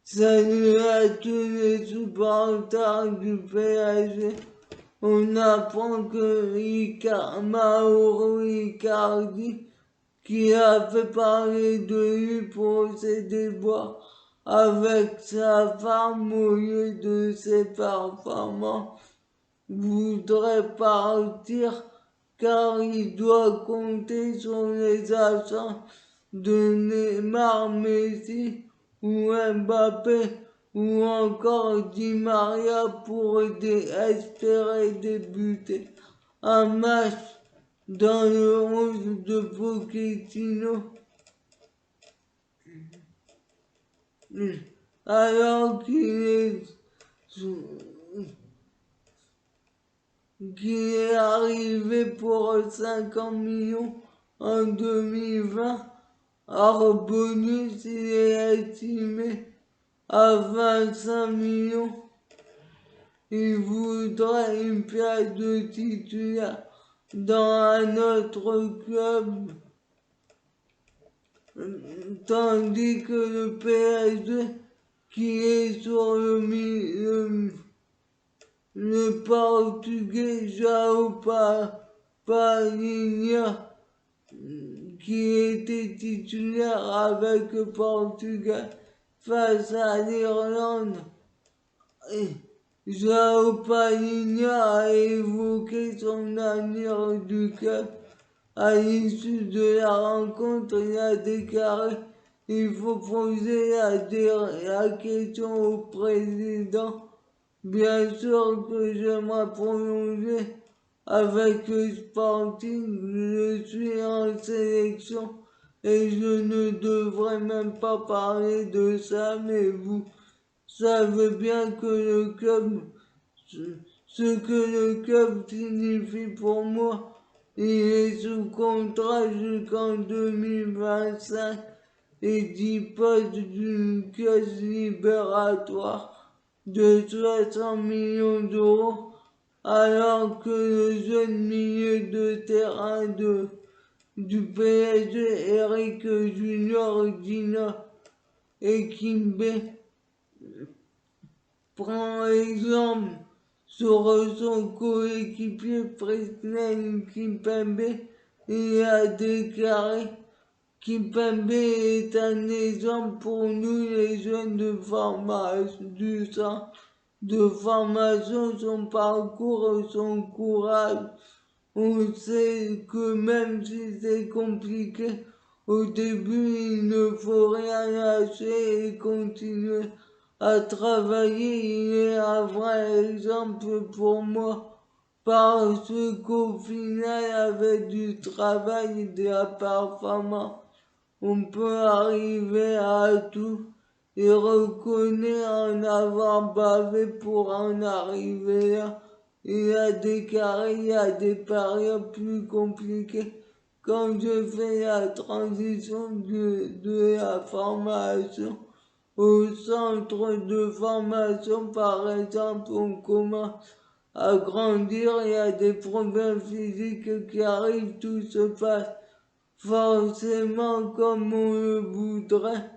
Salut à tous les supporters du PSG. On apprend que Mauro Icardi, qui a fait parler de lui pour ses déboires avec sa femme au lieu de ses performances, voudrait partir car il doit compter sur les achats de Neymar, Messi ou Mbappé ou encore Di Maria pour espérer débuter un match dans le 11 de Pochettino, alors qu'il est arrivé pour 50 millions en 2020. Hors bonus, il est estimé à 25 millions. Il voudrait une place de titulaire dans un autre club, tandis que le PSG, qui est sur le Portugais João Palhinha, qui était titulaire avec le Portugal face à l'Irlande. João Palhinha a évoqué son avenir du club. À l'issue de la rencontre, il a déclaré: il faut poser la question au président. Bien sûr que j'aimerais prolonger avec le Sporting, je suis en sélection et je ne devrais même pas parler de ça, mais vous savez bien que le club, ce que le club signifie pour moi. Il est sous contrat jusqu'en 2025 et dispose d'une clause libératoire de 60 millions d'euros, alors que le jeune milieu de terrain du PSG, Eric Junior Dina et Kimbe, prend exemple sur son coéquipier Presnel Kimpembe. Il a déclaré: Kimpembe est un exemple pour nous les jeunes de formation du centre de formation, son parcours, son courage. On sait que même si c'est compliqué au début, il ne faut rien lâcher et continuer à travailler. Il est un vrai exemple pour moi parce qu'au final, avec du travail et de la performance, on peut arriver à tout. Il reconnaît en avoir bavé pour en arriver là. Il a déclaré: il y a des périodes plus compliquées quand je fais la transition de la formation au centre de formation, par exemple. On commence à grandir, il y a des problèmes physiques qui arrivent, tout se passe forcément comme on le voudrait.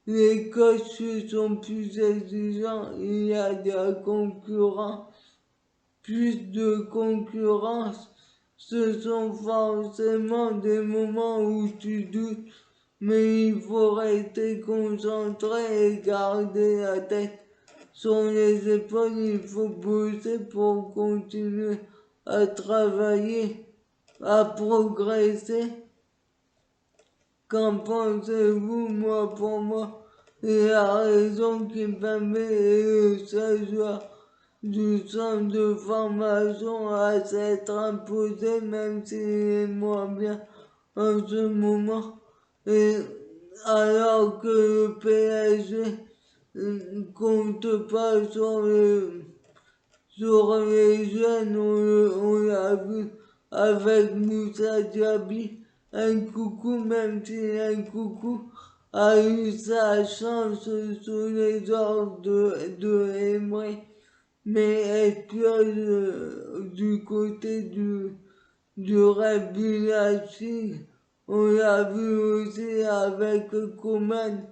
Les coachs sont plus exigeants, il y a de la concurrence, plus de concurrence. Ce sont forcément des moments où tu doutes, mais il faut rester concentré et garder la tête sur les épaules. Il faut bosser pour continuer à travailler, à progresser. Qu'en pensez-vous? Moi, pour moi, il a raison. Kimpembe est le seul joueur du centre de formation à s'être imposé, même s'il est moins bien en ce moment. Et alors que le PSG ne compte pas sur les jeunes, on l'a vu avec Moussa Diaby. Un coucou, même si un coucou a eu sa chance sous les ordres de Emery, mais est du côté du Red. On l'a vu aussi avec Coman,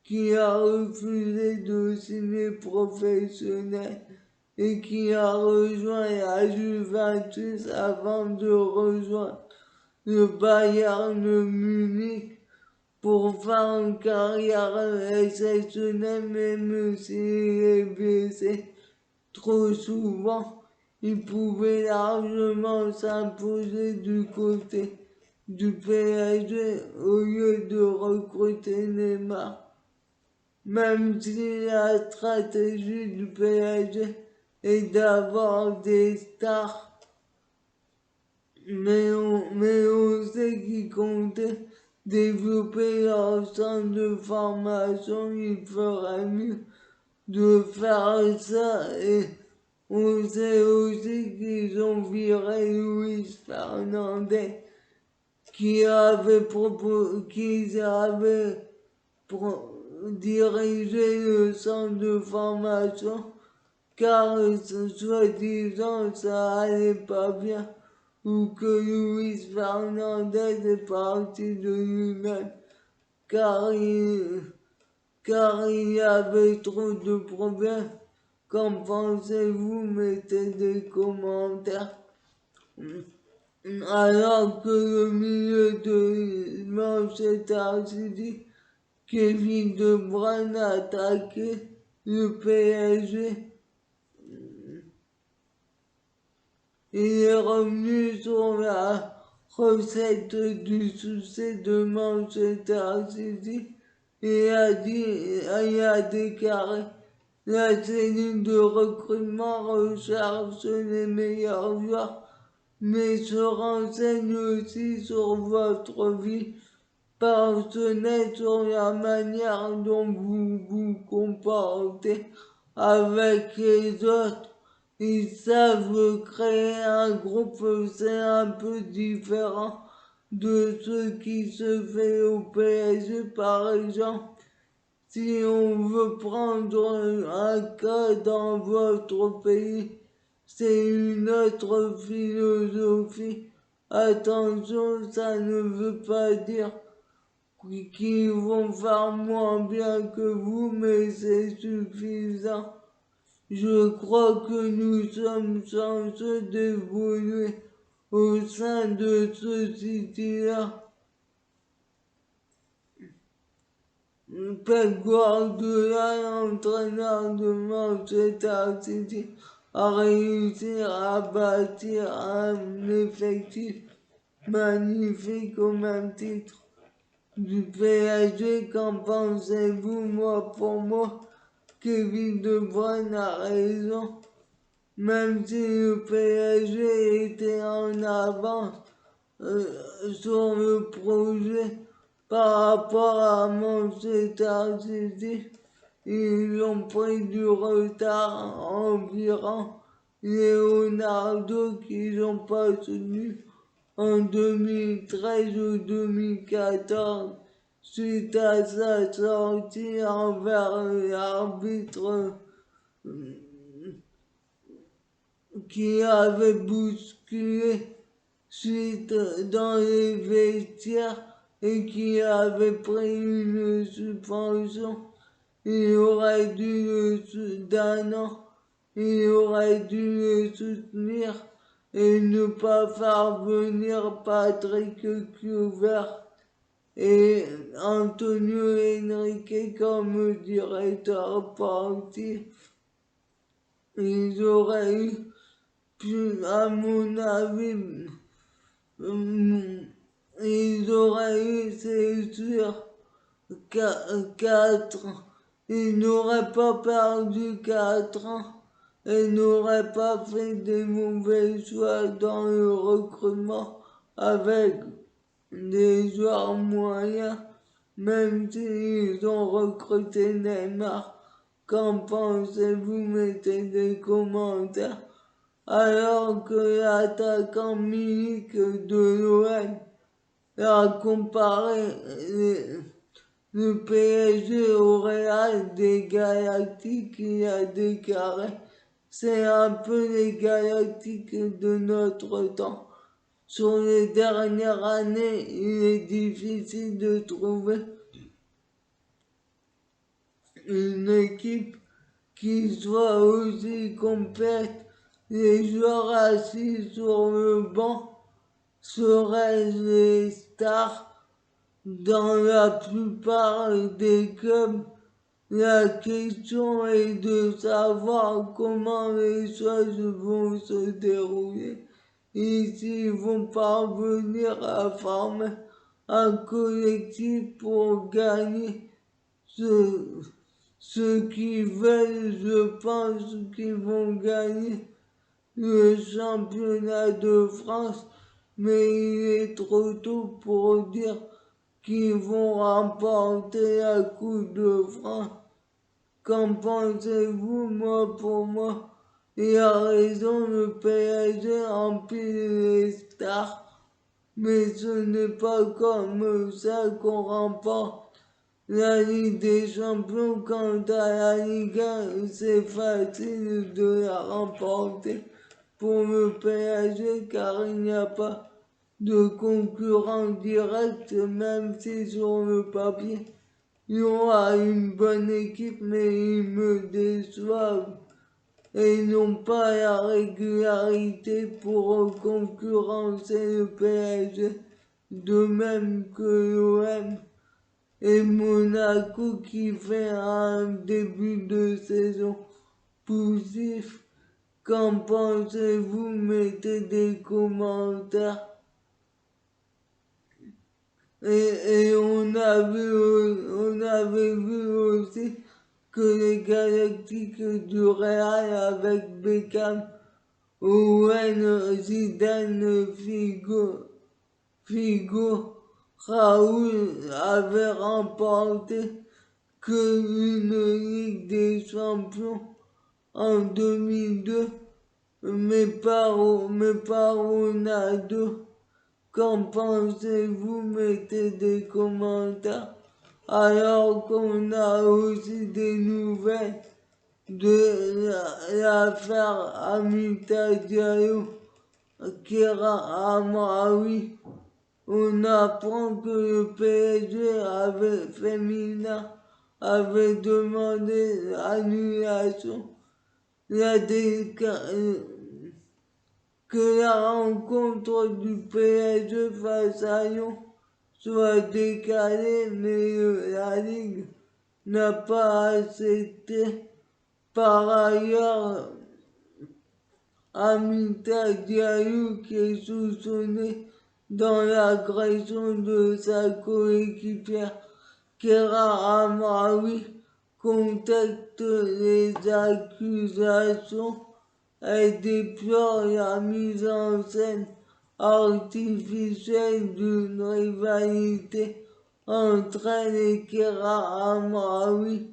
qui a refusé de signer professionnel et qui a rejoint la Juventus avant de rejoindre le Bayern Munich pour faire une carrière exceptionnelle, même s'il est blessé trop souvent. Il pouvait largement s'imposer du côté du PSG au lieu de recruter Neymar. Même si la stratégie du PSG est d'avoir des stars, mais on sait qu'ils comptaient développer leur centre de formation, il ferait mieux de faire ça. Et on sait aussi qu'ils ont viré Luis Fernandez qu'ils avaient dirigé le centre de formation car soi-disant ça allait pas bien ou que Luis Fernandez est parti de lui-même car il y avait trop de problèmes. Qu'en pensez-vous? Mettez des commentaires. Alors que le milieu de Manchester City, Kevin De Bruyne a attaqué le PSG. Il est revenu sur la recette du succès de Manchester City et il a déclaré la cellule de recrutement recherche les meilleurs joueurs, mais se renseigne aussi sur votre vie personnelle, sur la manière dont vous vous comportez avec les autres. Ils savent créer un groupe, c'est un peu différent de ce qui se fait au PSG par exemple. Si on veut prendre un cas dans votre pays, c'est une autre philosophie. Attention, ça ne veut pas dire qu'ils vont faire moins bien que vous, mais c'est suffisant. Je crois que nous sommes chanceux d'évoluer au sein de ce City-là. Pep Guardiola, l'entraîneur de Manchester City, a réussi à bâtir un effectif magnifique au même titre du PSG. Qu'en pensez-vous? Pour moi, Kevin De Bruyne a raison. Même si le PSG était en avance sur le projet par rapport à Manchester City, ils ont pris du retard en virant Leonardo qu'ils n'ont pas soutenu en 2013 ou 2014 suite à sa sortie envers l'arbitre qui avait bousculé suite dans les vestiaires et qui avait pris une suspension. Il aurait dû d'un an, il aurait dû le soutenir et ne pas faire venir Patrick Kluivert et Antonio Henrique comme directeur sportif. Ils auraient eu à mon avis, ils auraient eu, c'est sûr, 4 ans. Ils n'auraient pas perdu 4 ans et n'auraient pas fait des mauvais choix dans le recrutement avec des joueurs moyens, même s'ils ont recruté Neymar. Qu'en pensez-vous? Mettez des commentaires. Alors que l'attaquant Milik de l'OM a comparé le PSG au Real des Galactiques, il a déclaré c'est un peu les Galactiques de notre temps. Sur les dernières années, il est difficile de trouver une équipe qui soit aussi complète. Les joueurs assis sur le banc seraient les stars dans la plupart des clubs. La question est de savoir comment les choses vont se dérouler et s'ils vont parvenir à former un collectif pour gagner ceux qui veulent, je pense qu'ils vont gagner le championnat de France, mais il est trop tôt pour dire qu'ils vont remporter la Coupe de France. Qu'en pensez-vous? Pour moi, il a raison, le PSG empile les stars, mais ce n'est pas comme ça qu'on remporte la Ligue des Champions. Quant à la Ligue 1, c'est facile de la remporter pour le PSG car il n'y a pas de concurrent direct, même si sur le papier ils ont une bonne équipe, mais ils me déçoivent et ils n'ont pas la régularité pour concurrencer le PSG, de même que l'OM et Monaco qui fait un début de saison poussif. Qu'en pensez-vous? Mettez des commentaires. Et on avait vu aussi que les Galactiques du Real avec Beckham, Owen, Zidane, Figo, Raoul avaient remporté qu'une Ligue des Champions en 2002, mais pas Ronaldo. Qu'en pensez-vous? Mettez des commentaires. Alors qu'on a aussi des nouvelles de l'affaire Amita Diallo, Kera Amraoui. On apprend que le PSG féminin avait demandé l'annulation. Que la rencontre du PSG face à Lyon soit décalée, mais la Ligue n'a pas accepté. Par ailleurs, Amita Diallo, qui est soupçonné dans l'agression de sa coéquipière Kera Amraoui, conteste les accusations. Elle déplore la mise en scène artificielle d'une rivalité entre elle et Kera Amraoui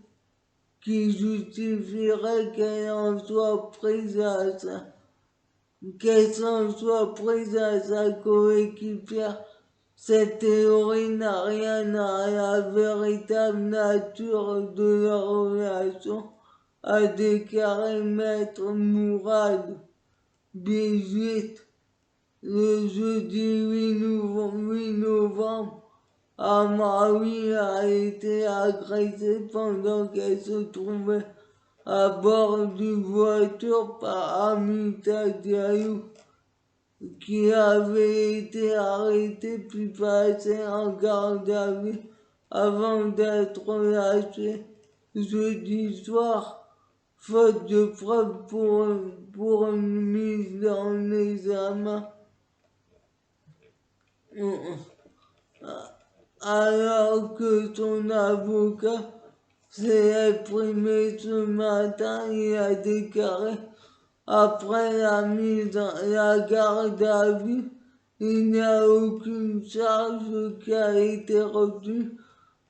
qui justifierait qu'elle s'en soit prise à sa coéquipière. Cette théorie n'a rien à la véritable nature de leur relation, a déclaré Maître Mourad Bijouit le jeudi 8 novembre. Amraoui a été agressée pendant qu'elle se trouvait à bord d'une voiture par Amita Diallo, qui avait été arrêté puis passé en garde à vue avant d'être lâché jeudi soir, faute de preuves pour une mise en examen. Alors que son avocat s'est exprimé ce matin, il a déclaré: après la garde à vue, il n'y a aucune charge qui a été retenue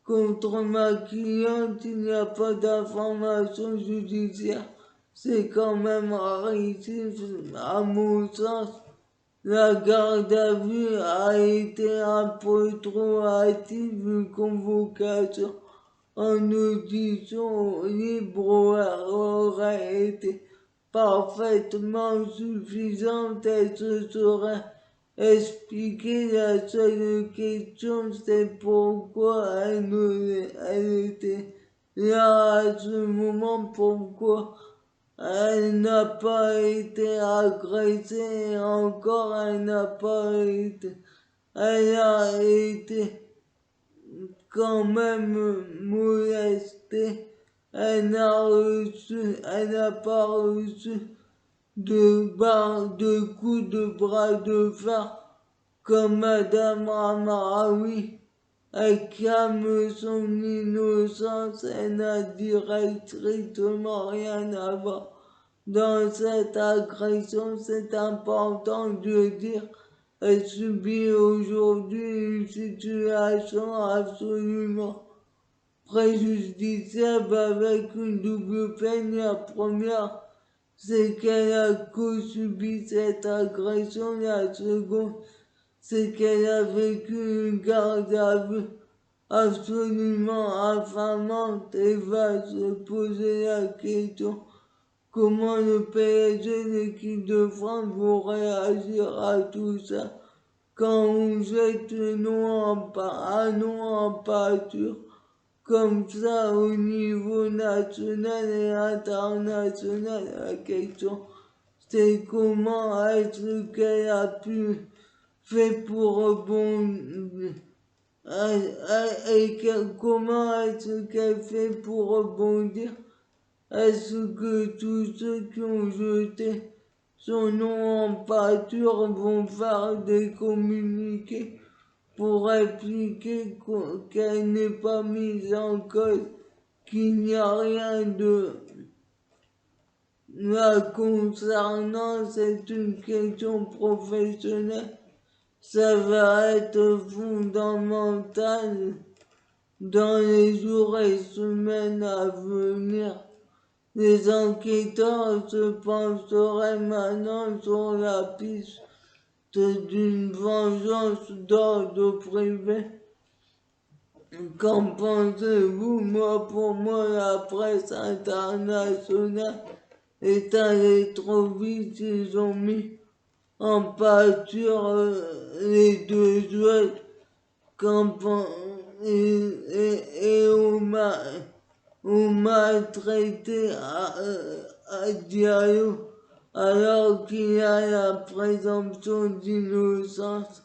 contre ma cliente, il n'y a pas d'information judiciaire. C'est quand même rarissime à mon sens. La garde à vue a été un peu trop hâtive, une convocation en audition libre aurait été parfaitement suffisante. Elle se serait expliquée. La seule question, c'est pourquoi elle était Et à ce moment, pourquoi elle n'a pas été agressée, encore elle n'a pas été, elle a été quand même molestée, elle n'a pas reçu de coups de bras de fer comme Madame Amaraoui. Elle calme son innocence, elle n'a strictement rien à voir. Dans cette agression, c'est important de dire, elle subit aujourd'hui une situation absolument préjudiciable avec une double peine. La première, c'est qu'elle a co-subi cette agression. La seconde, c'est qu'elle a vécu une garde à vue absolument infamante et va se poser la question comment le PSG, l'équipe de France, vont réagir à tout ça quand on jette un nom en pâture comme ça au niveau national et international. La question, c'est comment est-ce qu'elle a pu faire pour rebondir et comment est-ce qu'elle fait pour rebondir? Est-ce que tous ceux qui ont jeté son nom en pâture vont faire des communiqués pour expliquer qu'elle n'est pas mise en cause, qu'il n'y a rien de la concernant, c'est une question professionnelle. Ça va être fondamental dans les jours et semaines à venir. Les enquêteurs se pencheraient maintenant sur la piste d'une vengeance d'ordre privé. Qu'en pensez-vous? Pour moi, la presse internationale est allée trop vite. Ils ont mis en pâture les deux joueurs et on maltraité à Diallo alors qu'il a la présomption d'innocence.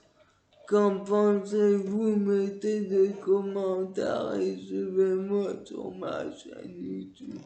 Qu'en pensez-vous? Mettez des commentaires et suivez-moi sur ma chaîne YouTube.